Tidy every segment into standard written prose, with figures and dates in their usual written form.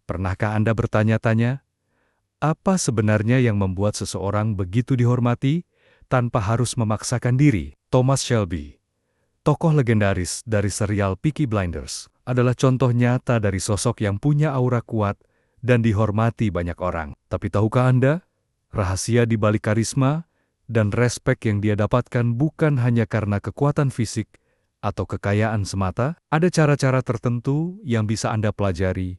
Pernahkah Anda bertanya-tanya, apa sebenarnya yang membuat seseorang begitu dihormati tanpa harus memaksakan diri? Thomas Shelby, tokoh legendaris dari serial Peaky Blinders, adalah contoh nyata dari sosok yang punya aura kuat dan dihormati banyak orang. Tapi tahukah Anda, rahasia di balik karisma dan respek yang dia dapatkan bukan hanya karena kekuatan fisik atau kekayaan semata? Ada cara-cara tertentu yang bisa Anda pelajari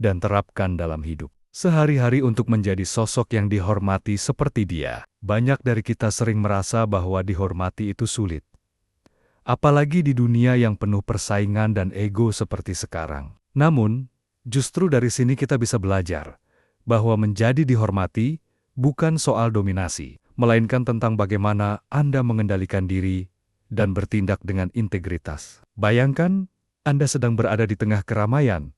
dan terapkan dalam hidup sehari-hari untuk menjadi sosok yang dihormati seperti dia. Banyak dari kita sering merasa bahwa dihormati itu sulit. Apalagi di dunia yang penuh persaingan dan ego seperti sekarang. Namun, justru dari sini kita bisa belajar bahwa menjadi dihormati bukan soal dominasi, melainkan tentang bagaimana Anda mengendalikan diri dan bertindak dengan integritas. Bayangkan, Anda sedang berada di tengah keramaian,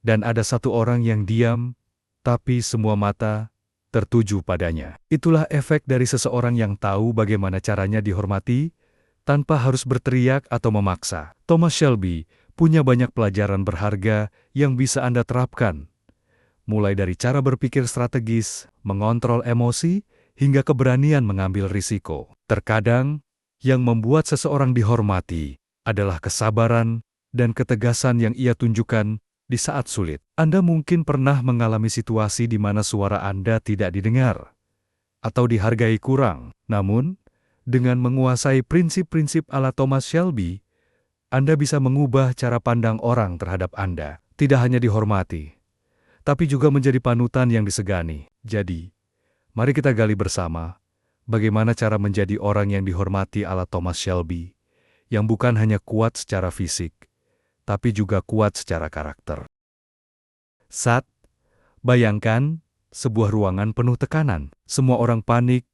dan ada satu orang yang diam, tapi semua mata tertuju padanya. Itulah efek dari seseorang yang tahu bagaimana caranya dihormati tanpa harus berteriak atau memaksa. Thomas Shelby punya banyak pelajaran berharga yang bisa Anda terapkan, mulai dari cara berpikir strategis, mengontrol emosi, hingga keberanian mengambil risiko. Terkadang, yang membuat seseorang dihormati adalah kesabaran dan ketegasan yang ia tunjukkan di saat sulit. Anda mungkin pernah mengalami situasi di mana suara Anda tidak didengar atau dihargai kurang. Namun, dengan menguasai prinsip-prinsip ala Thomas Shelby, Anda bisa mengubah cara pandang orang terhadap Anda. Tidak hanya dihormati, tapi juga menjadi panutan yang disegani. Jadi, mari kita gali bersama bagaimana cara menjadi orang yang dihormati ala Thomas Shelby, yang bukan hanya kuat secara fisik, tapi juga kuat secara karakter. Bayangkan sebuah ruangan penuh tekanan. Semua orang panik,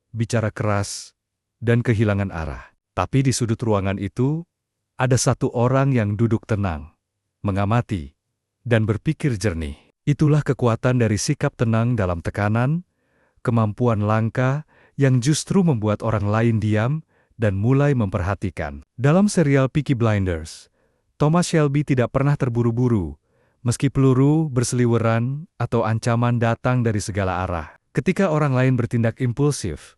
bicara keras, dan kehilangan arah. Tapi di sudut ruangan itu, ada satu orang yang duduk tenang, mengamati, dan berpikir jernih. Itulah kekuatan dari sikap tenang dalam tekanan, kemampuan langka yang justru membuat orang lain diam dan mulai memperhatikan. Dalam serial Peaky Blinders, Thomas Shelby tidak pernah terburu-buru, meski peluru berseliweran atau ancaman datang dari segala arah. Ketika orang lain bertindak impulsif,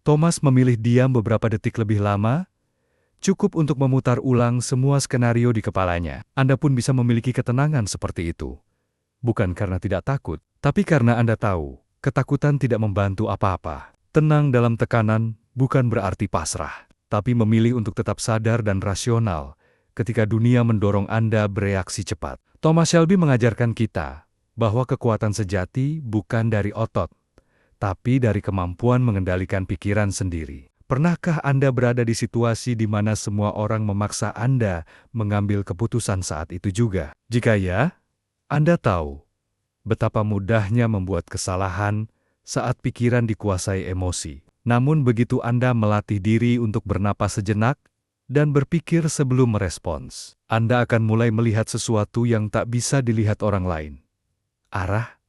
Thomas memilih diam beberapa detik lebih lama, cukup untuk memutar ulang semua skenario di kepalanya. Anda pun bisa memiliki ketenangan seperti itu. Bukan karena tidak takut, tapi karena Anda tahu, ketakutan tidak membantu apa-apa. Tenang dalam tekanan bukan berarti pasrah, tapi memilih untuk tetap sadar dan rasional ketika dunia mendorong Anda bereaksi cepat. Thomas Shelby mengajarkan kita bahwa kekuatan sejati bukan dari otot, tapi dari kemampuan mengendalikan pikiran sendiri. Pernahkah Anda berada di situasi di mana semua orang memaksa Anda mengambil keputusan saat itu juga? Jika ya, Anda tahu betapa mudahnya membuat kesalahan saat pikiran dikuasai emosi. Namun begitu Anda melatih diri untuk bernapas sejenak dan berpikir sebelum merespons, Anda akan mulai melihat sesuatu yang tak bisa dilihat orang lain. Arah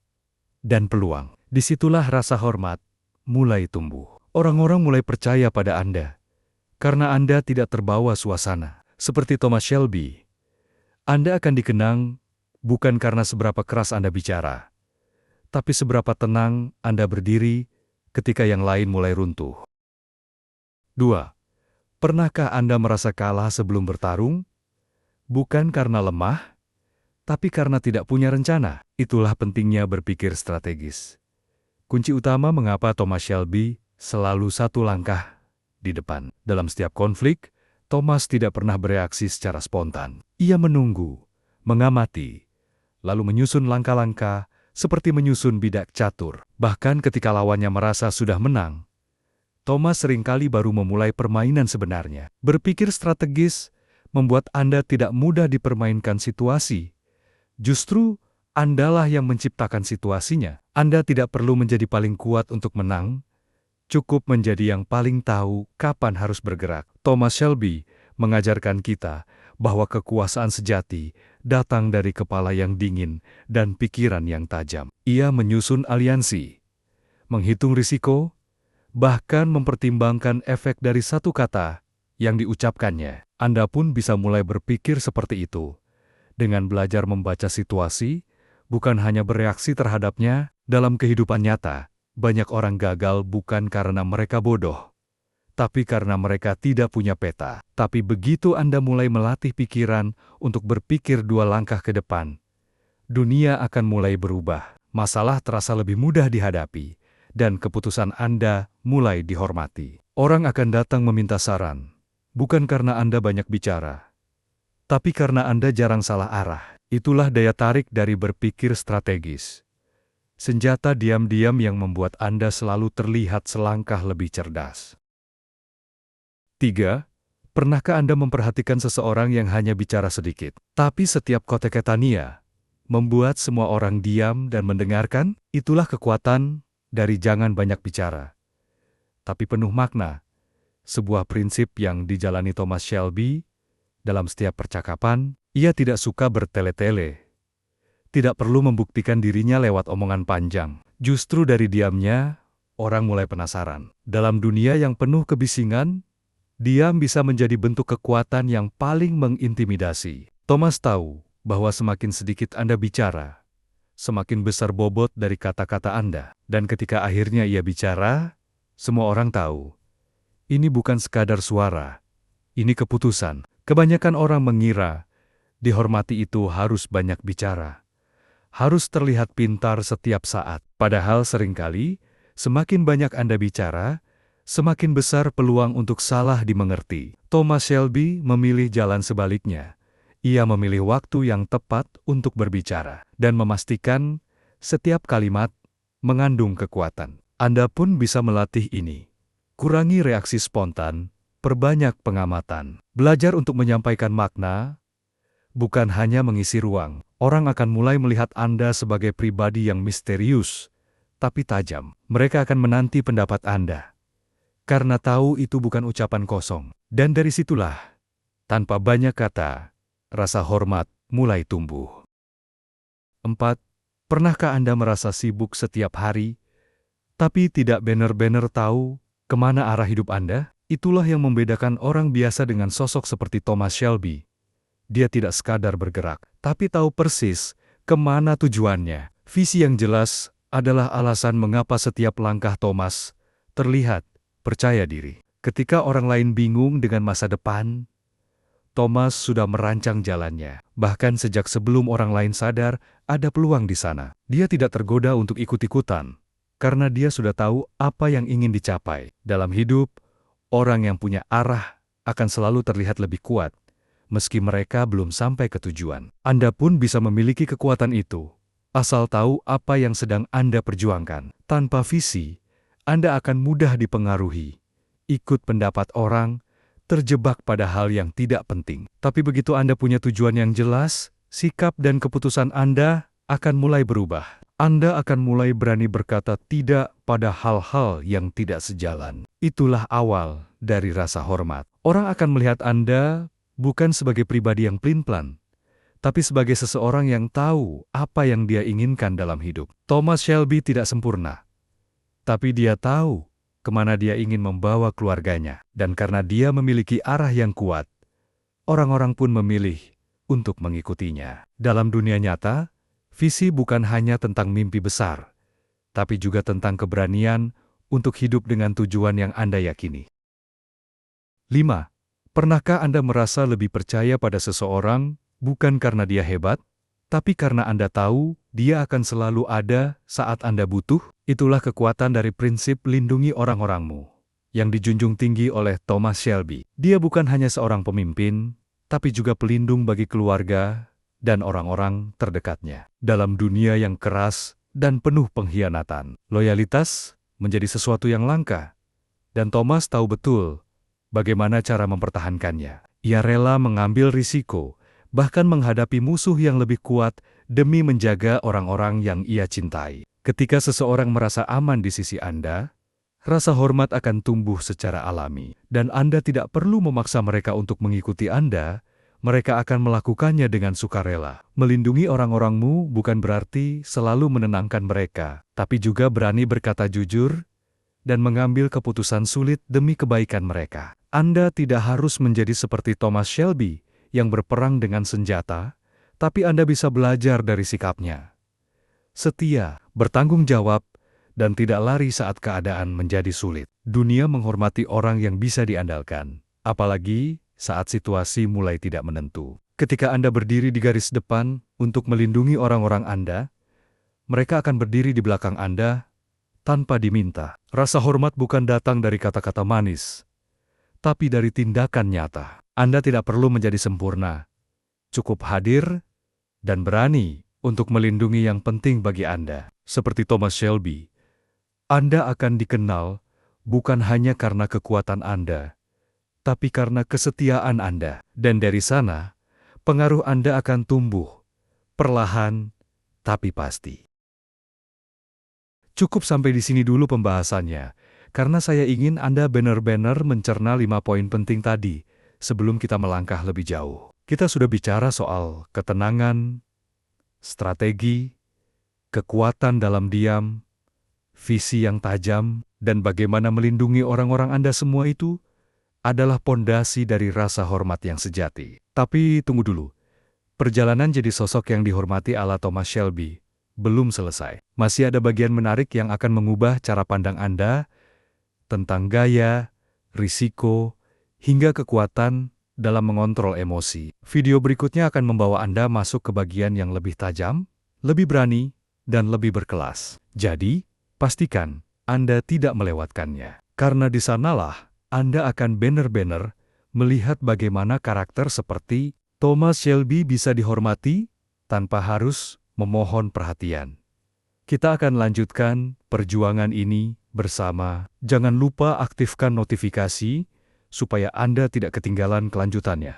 dan peluang. Disitulah rasa hormat mulai tumbuh. Orang-orang mulai percaya pada Anda karena Anda tidak terbawa suasana. Seperti Thomas Shelby, Anda akan dikenang bukan karena seberapa keras Anda bicara, tapi seberapa tenang Anda berdiri ketika yang lain mulai runtuh. 2. Pernahkah Anda merasa kalah sebelum bertarung? Bukan karena lemah, tapi karena tidak punya rencana. Itulah pentingnya berpikir strategis. Kunci utama mengapa Thomas Shelby selalu satu langkah di depan. Dalam setiap konflik, Thomas tidak pernah bereaksi secara spontan. Ia menunggu, mengamati, lalu menyusun langkah-langkah seperti menyusun bidak catur. Bahkan ketika lawannya merasa sudah menang, Thomas seringkali baru memulai permainan sebenarnya. Berpikir strategis membuat Anda tidak mudah dipermainkan situasi. Justru, Andalah yang menciptakan situasinya. Anda tidak perlu menjadi paling kuat untuk menang, cukup menjadi yang paling tahu kapan harus bergerak. Thomas Shelby mengajarkan kita bahwa kekuasaan sejati datang dari kepala yang dingin dan pikiran yang tajam. Ia menyusun aliansi, menghitung risiko, bahkan mempertimbangkan efek dari satu kata yang diucapkannya. Anda pun bisa mulai berpikir seperti itu dengan belajar membaca situasi, bukan hanya bereaksi terhadapnya. Dalam kehidupan nyata, banyak orang gagal bukan karena mereka bodoh, tapi karena mereka tidak punya peta. Tapi begitu Anda mulai melatih pikiran untuk berpikir 2 langkah ke depan, dunia akan mulai berubah. Masalah terasa lebih mudah dihadapi, dan keputusan Anda mulai dihormati. Orang akan datang meminta saran, bukan karena Anda banyak bicara, tapi karena Anda jarang salah arah. Itulah daya tarik dari berpikir strategis. Senjata diam-diam yang membuat Anda selalu terlihat selangkah lebih cerdas. 3. Pernahkah Anda memperhatikan seseorang yang hanya bicara sedikit, tapi setiap kata-katanya membuat semua orang diam dan mendengarkan? Itulah kekuatan dari jangan banyak bicara, tapi penuh makna. Sebuah prinsip yang dijalani Thomas Shelby dalam setiap percakapan. Ia tidak suka bertele-tele. Tidak perlu membuktikan dirinya lewat omongan panjang. Justru dari diamnya, orang mulai penasaran. Dalam dunia yang penuh kebisingan, diam bisa menjadi bentuk kekuatan yang paling mengintimidasi. Thomas tahu bahwa semakin sedikit Anda bicara, semakin besar bobot dari kata-kata Anda. Dan ketika akhirnya ia bicara, semua orang tahu. Ini bukan sekadar suara, ini keputusan. Kebanyakan orang mengira dihormati itu harus banyak bicara, harus terlihat pintar setiap saat. Padahal seringkali, semakin banyak Anda bicara, semakin besar peluang untuk salah dimengerti. Thomas Shelby memilih jalan sebaliknya. Ia memilih waktu yang tepat untuk berbicara, dan memastikan setiap kalimat mengandung kekuatan. Anda pun bisa melatih ini. Kurangi reaksi spontan, perbanyak pengamatan. Belajar untuk menyampaikan makna, bukan hanya mengisi ruang. Orang akan mulai melihat Anda sebagai pribadi yang misterius, tapi tajam. Mereka akan menanti pendapat Anda, karena tahu itu bukan ucapan kosong. Dan dari situlah, tanpa banyak kata, rasa hormat mulai tumbuh. 4. Pernahkah Anda merasa sibuk setiap hari, tapi tidak benar-benar tahu kemana arah hidup Anda? Itulah yang membedakan orang biasa dengan sosok seperti Thomas Shelby. Dia tidak sekadar bergerak, tapi tahu persis kemana tujuannya. Visi yang jelas adalah alasan mengapa setiap langkah Thomas terlihat percaya diri. Ketika orang lain bingung dengan masa depan, Thomas sudah merancang jalannya. Bahkan sejak sebelum orang lain sadar ada peluang di sana. Dia tidak tergoda untuk ikut-ikutan, karena dia sudah tahu apa yang ingin dicapai. Dalam hidup, orang yang punya arah akan selalu terlihat lebih kuat, meski mereka belum sampai ke tujuan. Anda pun bisa memiliki kekuatan itu, asal tahu apa yang sedang Anda perjuangkan. Tanpa visi, Anda akan mudah dipengaruhi, ikut pendapat orang, terjebak pada hal yang tidak penting. Tapi begitu Anda punya tujuan yang jelas, sikap dan keputusan Anda akan mulai berubah. Anda akan mulai berani berkata tidak pada hal-hal yang tidak sejalan. Itulah awal dari rasa hormat. Orang akan melihat Anda bukan sebagai pribadi yang pelin-pelan, tapi sebagai seseorang yang tahu apa yang dia inginkan dalam hidup. Thomas Shelby tidak sempurna, tapi dia tahu kemana dia ingin membawa keluarganya. Dan karena dia memiliki arah yang kuat, orang-orang pun memilih untuk mengikutinya. Dalam dunia nyata, visi bukan hanya tentang mimpi besar, tapi juga tentang keberanian untuk hidup dengan tujuan yang Anda yakini. 5. Pernahkah Anda merasa lebih percaya pada seseorang bukan karena dia hebat, tapi karena Anda tahu dia akan selalu ada saat Anda butuh? Itulah kekuatan dari prinsip lindungi orang-orangmu, yang dijunjung tinggi oleh Thomas Shelby. Dia bukan hanya seorang pemimpin, tapi juga pelindung bagi keluarga dan orang-orang terdekatnya. Dalam dunia yang keras dan penuh pengkhianatan, loyalitas menjadi sesuatu yang langka, dan Thomas tahu betul bagaimana cara mempertahankannya. Ia rela mengambil risiko, bahkan menghadapi musuh yang lebih kuat demi menjaga orang-orang yang ia cintai. Ketika seseorang merasa aman di sisi Anda, rasa hormat akan tumbuh secara alami, dan Anda tidak perlu memaksa mereka untuk mengikuti Anda. Mereka akan melakukannya dengan sukarela. Melindungi orang-orangmu bukan berarti selalu menenangkan mereka, tapi juga berani berkata jujur dan mengambil keputusan sulit demi kebaikan mereka. Anda tidak harus menjadi seperti Thomas Shelby yang berperang dengan senjata, tapi Anda bisa belajar dari sikapnya. setia, bertanggung jawab, dan tidak lari saat keadaan menjadi sulit. Dunia menghormati orang yang bisa diandalkan, apalagi saat situasi mulai tidak menentu. Ketika Anda berdiri di garis depan untuk melindungi orang-orang Anda, mereka akan berdiri di belakang Anda tanpa diminta. Rasa hormat bukan datang dari kata-kata manis, tapi dari tindakan nyata. Anda tidak perlu menjadi sempurna, cukup hadir dan berani untuk melindungi yang penting bagi Anda. Seperti Thomas Shelby, Anda akan dikenal bukan hanya karena kekuatan Anda, tapi karena kesetiaan Anda. Dan dari sana, pengaruh Anda akan tumbuh, perlahan tapi pasti. Cukup sampai di sini dulu pembahasannya, karena saya ingin Anda benar-benar mencerna 5 poin penting tadi sebelum kita melangkah lebih jauh. Kita sudah bicara soal ketenangan, strategi, kekuatan dalam diam, visi yang tajam, dan bagaimana melindungi orang-orang Anda. Semua itu adalah pondasi dari rasa hormat yang sejati. Tapi tunggu dulu, perjalanan jadi sosok yang dihormati ala Thomas Shelby belum selesai. Masih ada bagian menarik yang akan mengubah cara pandang Anda tentang gaya, risiko, hingga kekuatan dalam mengontrol emosi. Video berikutnya akan membawa Anda masuk ke bagian yang lebih tajam, lebih berani, dan lebih berkelas. Jadi, pastikan Anda tidak melewatkannya. Karena di sanalah Anda akan benar-benar melihat bagaimana karakter seperti Thomas Shelby bisa dihormati tanpa harus memohon perhatian. Kita akan lanjutkan perjuangan ini bersama. Jangan lupa aktifkan notifikasi supaya Anda tidak ketinggalan kelanjutannya.